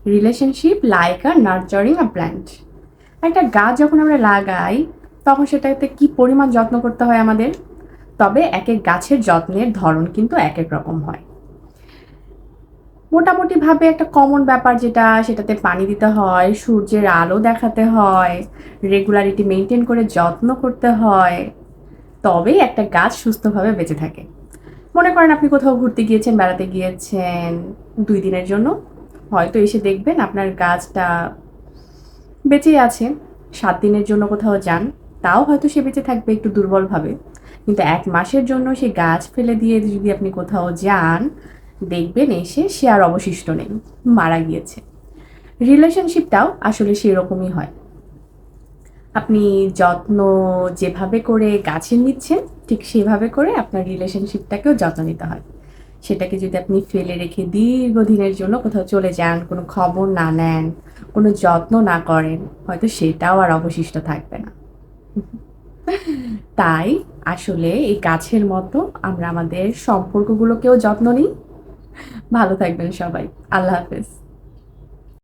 Relationship like আ nurturing আ plant. একটা গাছ যখন আমরা লাগাই তখন সেটাতে কি পরিমাণ যত্ন করতে হয় আমাদের। তবে এক এক গাছের যত্নের ধরন কিন্তু এক এক রকম হয়। মোটামুটিভাবে একটা কমন ব্যাপার যেটা, সেটাতে পানি দিতে হয়, সূর্যের আলো দেখাতে হয়, রেগুলারিটি মেনটেন করে যত্ন করতে হয়, তবেই একটা গাছ সুস্থভাবে বেঁচে থাকে। মনে করেন আপনি কোথাও ঘুরতে গিয়েছেন, বেড়াতে গিয়েছেন ২ দিনের জন্য, হয়তো এসে দেখবেন আপনার গাছটা বেঁচেই আছে। ৭ দিনের জন্য কোথাও যান, তাও হয়তো সে বেঁচে থাকবে একটু দুর্বলভাবে। কিন্তু ১ মাসের জন্য সে গাছ ফেলে দিয়ে যদি আপনি কোথাও যান, দেখবেন এসে সে আর অবশিষ্ট নেই, মারা গিয়েছে। রিলেশনশিপটাও আসলে সেরকমই হয়। আপনি যত্ন যেভাবে করে গাছের নিচ্ছেন, ঠিক সেভাবে করে আপনার রিলেশনশিপটাকেও যত্ন নিতে হয়। সেটাকে যদি আপনি ফেলে রেখে দীর্ঘদিনের জন্য কোথাও চলে যান, কোনো খবর না নেন, কোনো যত্ন না করেন, হয়তো সেটাও আর অবশিষ্ট থাকবে না। তাই আসলে এই গাছের মতো আমরা আমাদের সম্পর্কগুলোকেও যত্ন নিই। ভালো থাকবেন সবাই। আল্লাহ হাফেজ।